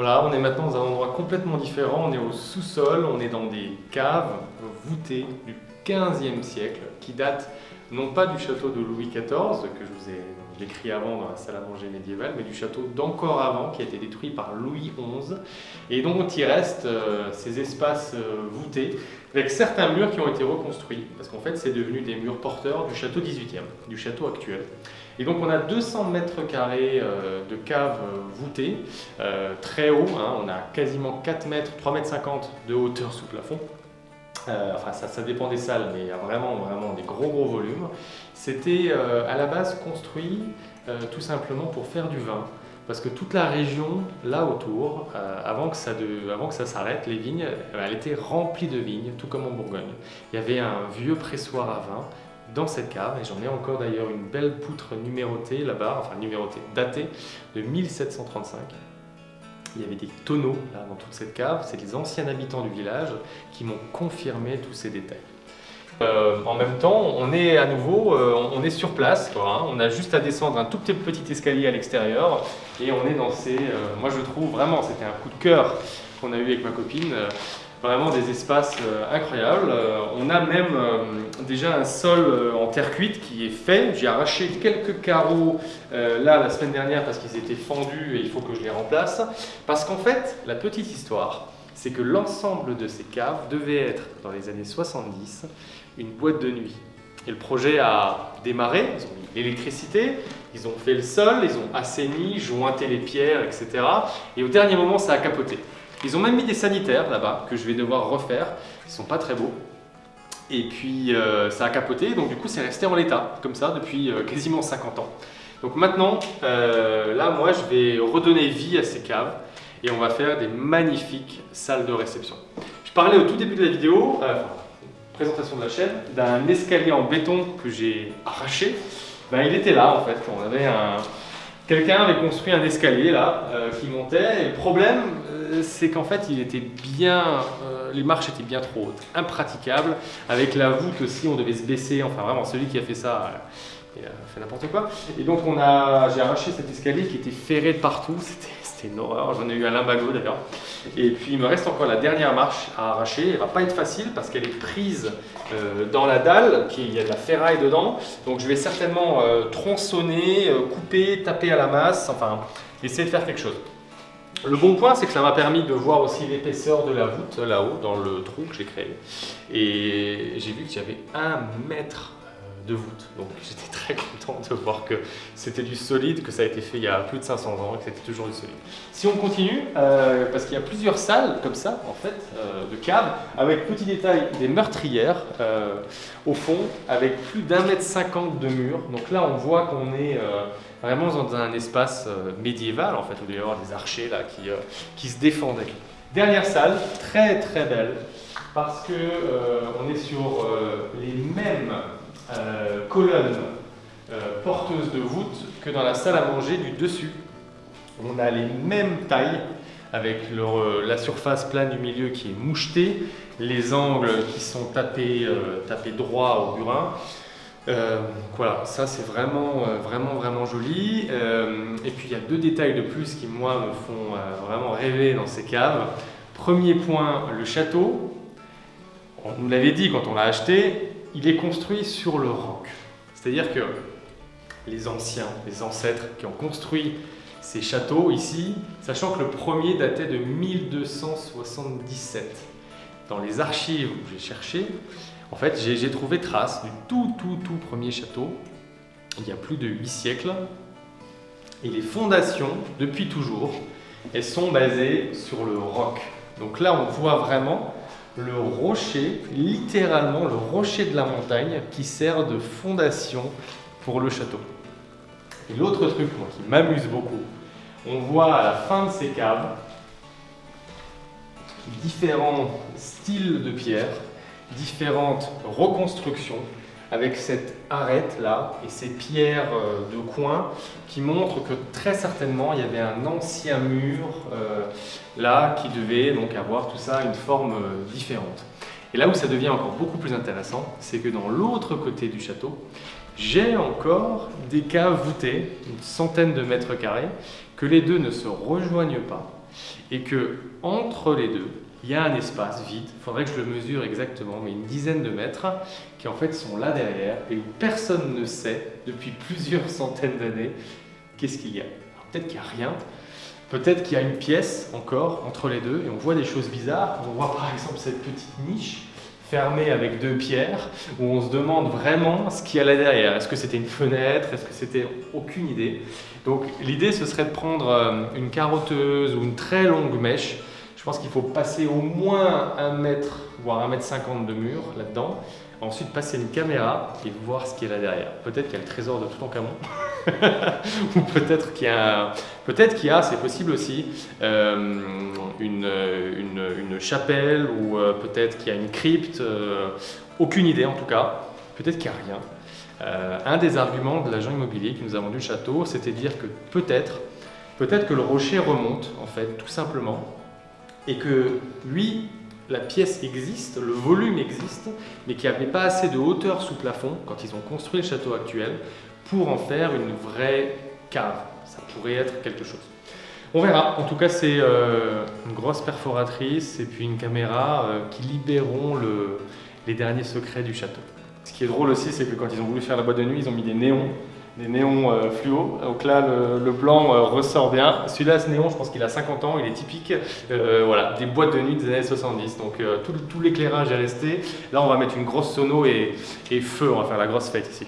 Voilà, on est maintenant dans un endroit complètement différent, on est au sous-sol, on est dans des caves voûtées du 15e siècle qui datent non pas du château de Louis XIV que je vous ai décrit avant dans la salle à manger médiévale, mais du château d'encore avant qui a été détruit par Louis XI. Et donc il reste ces espaces voûtés avec certains murs qui ont été reconstruits parce qu'en fait c'est devenu des murs porteurs du château 18e, du château actuel. Et donc on a 200 mètres carrés de caves voûtées, très haut, hein, on a quasiment 4 mètres, 3 mètres 50 de hauteur sous plafond. Enfin ça dépend des salles, mais il y a vraiment des gros volumes. C'était à la base construit tout simplement pour faire du vin. Parce que toute la région là autour, avant que ça s'arrête, les vignes, elle était remplie de vignes, tout comme en Bourgogne. Il y avait un vieux pressoir à vin dans cette cave, et j'en ai encore d'ailleurs une belle poutre numérotée là-bas, enfin numérotée, datée de 1735. Il y avait des tonneaux là dans toute cette cave, c'est les anciens habitants du village qui m'ont confirmé tous ces détails. En même temps, on est à nouveau, on est sur place, quoi, hein. On a juste à descendre un tout petit escalier à l'extérieur et on est dans ces, moi je trouve vraiment, c'était un coup de cœur qu'on a eu avec ma copine, vraiment des espaces incroyables. On a même déjà un sol en terre cuite qui est fait. J'ai arraché quelques carreaux là la semaine dernière parce qu'ils étaient fendus et il faut que je les remplace. Parce qu'en fait, la petite histoire, c'est que l'ensemble de ces caves devait être, dans les années 70, une boîte de nuit. Et le projet a démarré, ils ont mis l'électricité, ils ont fait le sol, ils ont assaini, jointé les pierres, etc. Et au dernier moment, ça a capoté. Ils ont même mis des sanitaires là-bas, que je vais devoir refaire, ils ne sont pas très beaux. Et puis ça a capoté, donc du coup c'est resté en l'état, comme ça, depuis quasiment 50 ans. Donc maintenant, là moi je vais redonner vie à ces caves, et on va faire des magnifiques salles de réception. Je parlais au tout début de la vidéo, présentation de la chaîne, d'un escalier en béton que j'ai arraché. Ben, il était là en fait, on avait quelqu'un avait construit un escalier là qui montait, et le problème c'est qu'en fait il était bien, les marches étaient bien trop hautes, impraticables, avec la voûte aussi on devait se baisser, enfin vraiment celui qui a fait ça il a fait n'importe quoi. Et donc j'ai arraché cet escalier qui était ferré de partout, c'était une horreur, j'en ai eu un limbago d'ailleurs. Et puis il me reste encore la dernière marche à arracher, elle va pas être facile parce qu'elle est prise dans la dalle, il y a de la ferraille dedans, donc je vais certainement tronçonner, couper, taper à la masse, enfin essayer de faire quelque chose. Le bon point, c'est que ça m'a permis de voir aussi l'épaisseur de la voûte là-haut, dans le trou que j'ai créé. Et j'ai vu qu'il y avait 1 mètre de voûte. Donc j'étais très content de voir que c'était du solide, que ça a été fait il y a plus de 500 ans et que c'était toujours du solide. Si on continue, parce qu'il y a plusieurs salles comme ça, en fait, de caves, avec petit détail des meurtrières au fond, avec plus d'1,50 m de mur. Donc là, on voit qu'on est vraiment dans un espace médiéval, en fait, où il y a des archers là, qui se défendaient. Dernière salle, très très belle, parce que on est sur les mêmes colonnes porteuses de voûte que dans la salle à manger du dessus. On a les mêmes tailles avec la surface plane du milieu qui est mouchetée, les angles qui sont tapés droit au burin. Voilà, ça c'est vraiment joli. Et puis il y a 2 détails de plus qui moi me font vraiment rêver dans ces caves. Premier point, le château. On nous l'avait dit quand on l'a acheté, il est construit sur le roc. C'est-à-dire que les anciens, les ancêtres qui ont construit ces châteaux ici, sachant que le premier datait de 1277. Dans les archives où j'ai cherché, en fait, j'ai trouvé trace du tout premier château, il y a plus de 8 siècles. Et les fondations, depuis toujours, elles sont basées sur le roc. Donc là, on voit vraiment le rocher, littéralement le rocher de la montagne qui sert de fondation pour le château. Et l'autre truc moi, qui m'amuse beaucoup, on voit à la fin de ces caves différents styles de pierre, différentes reconstructions avec cette arête là et ces pierres de coin qui montrent que très certainement il y avait un ancien mur là qui devait donc avoir tout ça une forme différente. Et là où ça devient encore beaucoup plus intéressant, c'est que dans l'autre côté du château, j'ai encore des caves voûtées, une centaine de mètres carrés, que les deux ne se rejoignent pas. et que entre les deux, il y a un espace vide, il faudrait que je le mesure exactement, mais une dizaine de mètres, qui en fait sont là derrière et où personne ne sait, depuis plusieurs centaines d'années, qu'est-ce qu'il y a. Alors, peut-être qu'il n'y a rien, peut-être qu'il y a une pièce encore entre les deux, et on voit des choses bizarres. On voit par exemple cette petite niche fermée avec 2 pierres, où on se demande vraiment ce qu'il y a là derrière. Est-ce que c'était une fenêtre? Est-ce que c'était... Aucune idée. Donc l'idée, ce serait de prendre une carotteuse ou une très longue mèche. Je pense qu'il faut passer au moins 1 mètre, voire 1,50 m de mur là-dedans. Ensuite, passer une caméra et voir ce qu'il y a là derrière. Peut-être qu'il y a le trésor de Toutankhamon. Ou peut-être qu'il y a, c'est possible aussi, une chapelle, ou peut-être qu'il y a une crypte. Aucune idée en tout cas. Peut-être qu'il n'y a rien. Un des arguments de l'agent immobilier qui nous a vendu le château, c'était de dire que peut-être que le rocher remonte, en fait, tout simplement, et que lui, la pièce existe, le volume existe, mais qu'il n'y avait pas assez de hauteur sous plafond, quand ils ont construit le château actuel, pour en faire une vraie cave. Ça pourrait être quelque chose. On verra. En tout cas, c'est une grosse perforatrice et puis une caméra qui libéreront les derniers secrets du château. Ce qui est drôle aussi, c'est que quand ils ont voulu faire la boîte de nuit, ils ont mis des néons fluo. Donc là, le blanc ressort bien. Celui-là, ce néon, je pense qu'il a 50 ans, il est typique voilà, des boîtes de nuit des années 70. Donc tout l'éclairage est resté. Là, on va mettre une grosse sono et feu, on va faire la grosse fête ici.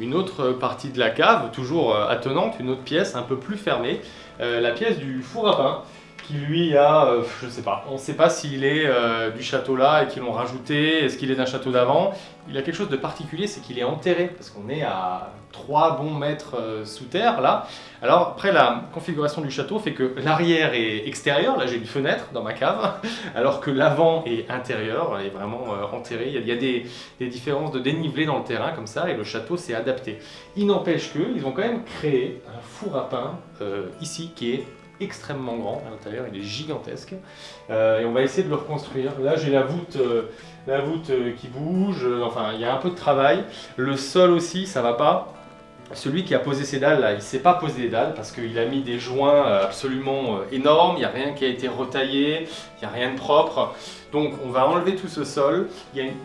Une autre partie de la cave, toujours attenante, une autre pièce un peu plus fermée, la pièce du four à pain, qui lui a, je ne sais pas, on ne sait pas s'il est du château là et qu'ils l'ont rajouté, est-ce qu'il est d'un château d'avant. Il a quelque chose de particulier, c'est qu'il est enterré, parce qu'on est à 3 bons mètres sous terre là. Alors après, la configuration du château fait que l'arrière est extérieur, là j'ai une fenêtre dans ma cave, alors que l'avant est intérieur, elle est vraiment enterrée. Il y a des différences de dénivelé dans le terrain comme ça, et le château s'est adapté. Il n'empêche qu'ils ont quand même créé un four à pain ici qui est extrêmement grand à l'intérieur, il est gigantesque, et on va essayer de le reconstruire. Là j'ai la voûte qui bouge, enfin il y a un peu de travail. Le sol aussi, ça va pas. Celui qui a posé ses dalles là, il ne sait pas poser les dalles parce qu'il a mis des joints absolument énormes, il n'y a rien qui a été retaillé, il n'y a rien de propre. Donc on va enlever tout ce sol.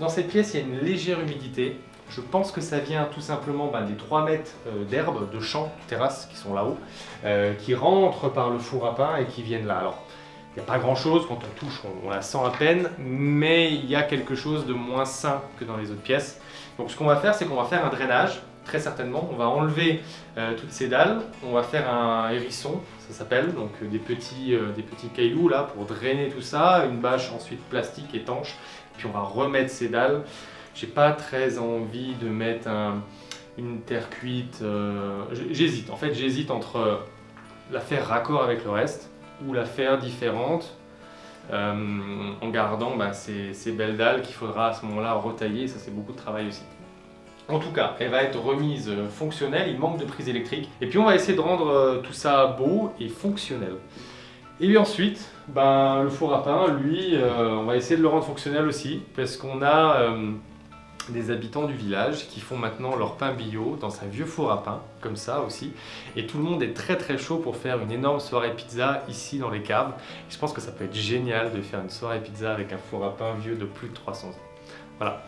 Dans cette pièce, il y a une légère humidité. Je pense que ça vient tout simplement des 3 mètres d'herbe, de champs, de terrasses qui sont là-haut, qui rentrent par le four à pain et qui viennent là. Alors, il n'y a pas grand-chose, quand on touche, on la sent à peine, mais il y a quelque chose de moins sain que dans les autres pièces. Donc ce qu'on va faire, c'est qu'on va faire un drainage, très certainement. On va enlever toutes ces dalles, on va faire un hérisson, ça s'appelle, donc des petits cailloux là pour drainer tout ça, une bâche ensuite plastique étanche, puis on va remettre ces dalles. J'ai pas très envie de mettre une terre cuite, j'hésite. En fait, j'hésite entre la faire raccord avec le reste ou la faire différente en gardant ces belles dalles qu'il faudra à ce moment-là retailler. Ça, c'est beaucoup de travail aussi. En tout cas, elle va être remise fonctionnelle, il manque de prise électrique. Et puis on va essayer de rendre tout ça beau et fonctionnel. Et puis ensuite, le four à pain, lui, on va essayer de le rendre fonctionnel aussi, parce qu'on a des habitants du village qui font maintenant leur pain bio dans un vieux four à pain, comme ça aussi. Et tout le monde est très très chaud pour faire une énorme soirée pizza ici dans les caves. Et je pense que ça peut être génial de faire une soirée pizza avec un four à pain vieux de plus de 300 ans. Voilà.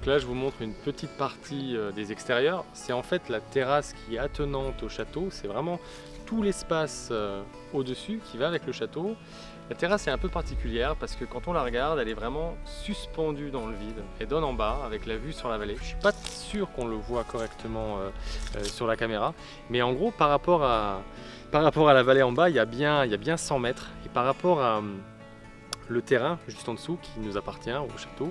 Donc là, je vous montre une petite partie des extérieurs. C'est en fait la terrasse qui est attenante au château. C'est vraiment tout l'espace au-dessus qui va avec le château. La terrasse est un peu particulière parce que quand on la regarde, elle est vraiment suspendue dans le vide et donne en bas avec la vue sur la vallée. Je ne suis pas sûr qu'on le voit correctement sur la caméra, mais en gros, par rapport à la vallée en bas, il y a bien 100 mètres. Et par rapport à le terrain juste en dessous qui nous appartient au château,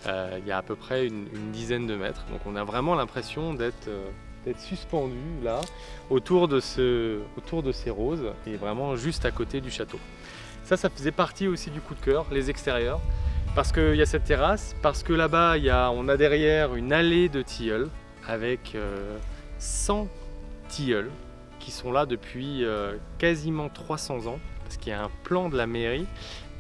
il y a à peu près une dizaine de mètres. Donc on a vraiment l'impression d'être suspendu là autour de ces roses et vraiment juste à côté du château. Ça faisait partie aussi du coup de cœur, les extérieurs, parce qu'il y a cette terrasse, parce que là-bas on a derrière une allée de tilleuls avec 100 tilleuls qui sont là depuis quasiment 300 ans, parce qu'il y a un plan de la mairie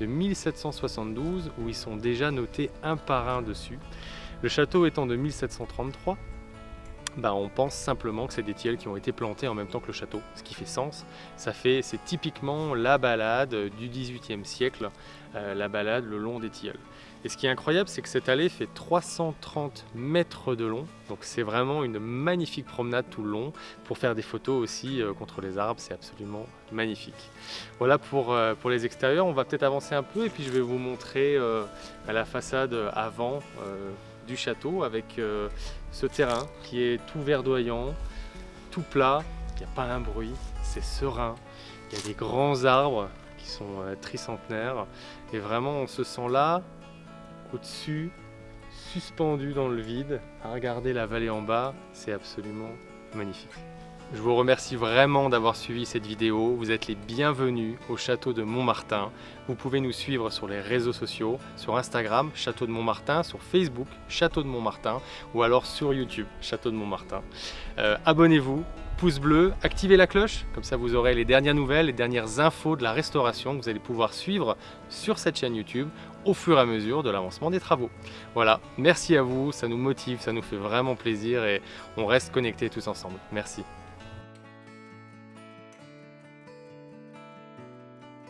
de 1772 où ils sont déjà notés un par un dessus. Le château étant de 1733, on pense simplement que c'est des tilleuls qui ont été plantés en même temps que le château, ce qui fait sens. C'est typiquement la balade du XVIIIe siècle, la balade le long des tilleuls. Et ce qui est incroyable, c'est que cette allée fait 330 mètres de long, donc c'est vraiment une magnifique promenade tout le long. Pour faire des photos aussi contre les arbres, c'est absolument magnifique. Voilà pour les extérieurs. On va peut-être avancer un peu et puis je vais vous montrer la façade avant du château avec ce terrain qui est tout verdoyant, tout plat, il n'y a pas un bruit, c'est serein, il y a des grands arbres qui sont tricentenaires et vraiment on se sent là, au-dessus, suspendu dans le vide, à regarder la vallée en bas, c'est absolument magnifique. Je vous remercie vraiment d'avoir suivi cette vidéo. Vous êtes les bienvenus au château de Montmartin. Vous pouvez nous suivre sur les réseaux sociaux, sur Instagram, Château de Montmartin, sur Facebook, Château de Montmartin, ou alors sur YouTube, Château de Montmartin. Abonnez-vous, pouce bleu, activez la cloche, comme ça vous aurez les dernières nouvelles, les dernières infos de la restauration que vous allez pouvoir suivre sur cette chaîne YouTube au fur et à mesure de l'avancement des travaux. Voilà, merci à vous, ça nous motive, ça nous fait vraiment plaisir et on reste connectés tous ensemble. Merci.